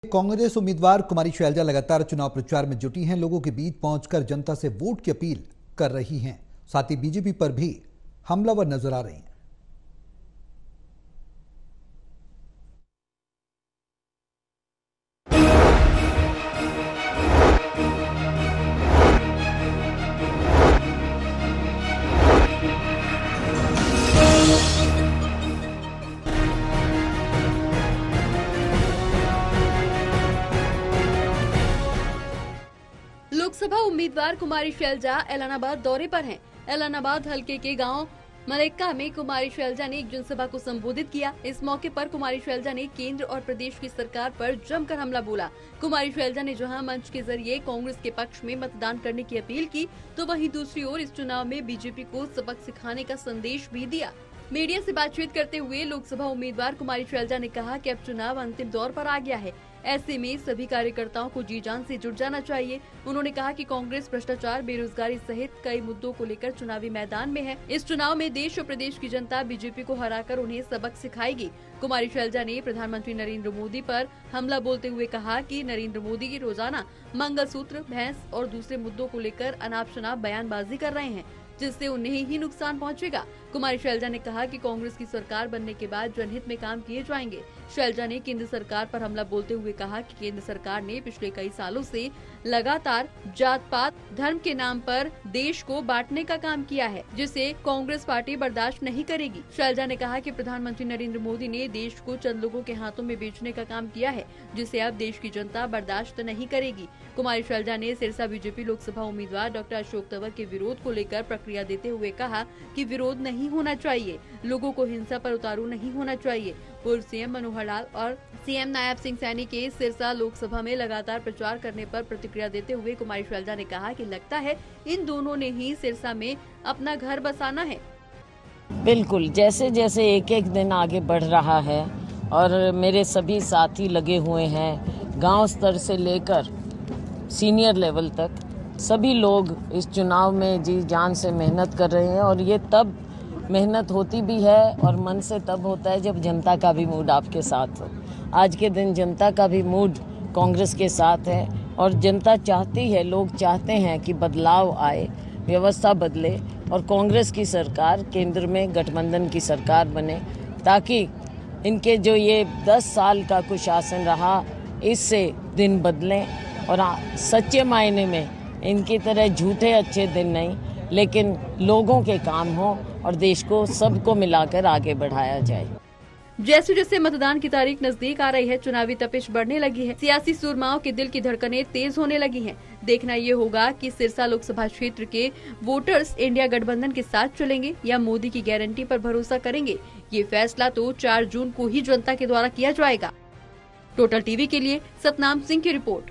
कांग्रेस उम्मीदवार कुमारी शैलजा लगातार चुनाव प्रचार में जुटी हैं। लोगों के बीच पहुंचकर जनता से वोट की अपील कर रही हैं। साथ ही बीजेपी पर भी हमलावर नजर आ रही हैं। लोकसभा उम्मीदवार कुमारी शैलजा एलनाबाद दौरे पर हैं। एलनाबाद हलके के गांव मलेक्का में कुमारी शैलजा ने एक जनसभा को संबोधित किया। इस मौके पर कुमारी शैलजा ने केंद्र और प्रदेश की सरकार पर जमकर हमला बोला। कुमारी शैलजा ने जहां मंच के जरिए कांग्रेस के पक्ष में मतदान करने की अपील की, तो वहीं दूसरी ओर इस चुनाव में बीजेपी को सबक सिखाने का संदेश भी दिया। मीडिया से बातचीत करते हुए लोकसभा उम्मीदवार कुमारी शैलजा ने कहा कि अब चुनाव अंतिम दौर पर आ गया है। ऐसे में सभी कार्यकर्ताओं को जी जान से जुट जाना चाहिए। उन्होंने कहा कि कांग्रेस भ्रष्टाचार, बेरोजगारी सहित कई मुद्दों को लेकर चुनावी मैदान में है। इस चुनाव में देश और प्रदेश की जनता बीजेपी को हराकर उन्हें सबक सिखाएगी। कुमारी शैलजा ने प्रधानमंत्री नरेंद्र मोदी पर हमला बोलते हुए कहा कि नरेंद्र मोदी की रोजाना मंगलसूत्र, भैंस और दूसरे मुद्दों को लेकर अनाप शनाप बयानबाजी कर रहे हैं, जिससे उन्हें ही नुकसान पहुंचेगा। कुमारी शैलजा ने कहा कि कांग्रेस की सरकार बनने के बाद जनहित में काम किए जाएंगे। शैलजा ने केंद्र सरकार पर हमला बोलते हुए कहा कि केंद्र सरकार ने पिछले कई सालों से लगातार जात पात, धर्म के नाम पर देश को बांटने का काम किया है, जिसे कांग्रेस पार्टी बर्दाश्त नहीं करेगी। शैलजा ने कहा कि प्रधानमंत्री नरेंद्र मोदी ने देश को चंद लोगों के हाथों में बेचने का काम किया है, जिसे अब देश की जनता बर्दाश्त नहीं करेगी। कुमारी शैलजा ने सिरसा बीजेपी लोकसभा उम्मीदवार डॉक्टर अशोक तंवर के विरोध को लेकर प्रतिक्रिया देते हुए कहा कि विरोध नहीं होना चाहिए, लोगों को हिंसा पर उतारू नहीं होना चाहिए। पूर्व सीएम मनोहर लाल और सीएम नायब सिंह सैनी के सिरसा लोकसभा में लगातार प्रचार करने पर प्रतिक्रिया देते हुए कुमारी शैलजा ने कहा कि लगता है इन दोनों ने ही सिरसा में अपना घर बसाना है। बिल्कुल, जैसे जैसे एक एक दिन आगे बढ़ रहा है और मेरे सभी साथी लगे हुए हैं, गांव स्तर से लेकर सीनियर लेवल तक सभी लोग इस चुनाव में जी जान से मेहनत कर रहे हैं। और ये तब मेहनत होती भी है और मन से तब होता है जब जनता का भी मूड आपके साथ हो। आज के दिन जनता का भी मूड कांग्रेस के साथ है और जनता चाहती है, लोग चाहते हैं कि बदलाव आए, व्यवस्था बदले और कांग्रेस की सरकार केंद्र में गठबंधन की सरकार बने, ताकि इनके जो ये 10 साल का कुशासन रहा, इससे दिन बदलें और सच्चे मायने में इनकी तरह झूठे अच्छे दिन नहीं, लेकिन लोगों के काम हो और देश को सबको मिलाकर आगे बढ़ाया जाए। जैसे जैसे मतदान की तारीख नजदीक आ रही है, चुनावी तपिश बढ़ने लगी है। सियासी सुरमाओं के दिल की धड़कनें तेज होने लगी हैं। देखना ये होगा कि सिरसा लोकसभा क्षेत्र के वोटर्स इंडिया गठबंधन के साथ चलेंगे या मोदी की गारंटी पर भरोसा करेंगे। ये फैसला तो 4 जून को ही जनता के द्वारा किया जाएगा। टोटल टीवी के लिए सतनाम सिंह की रिपोर्ट।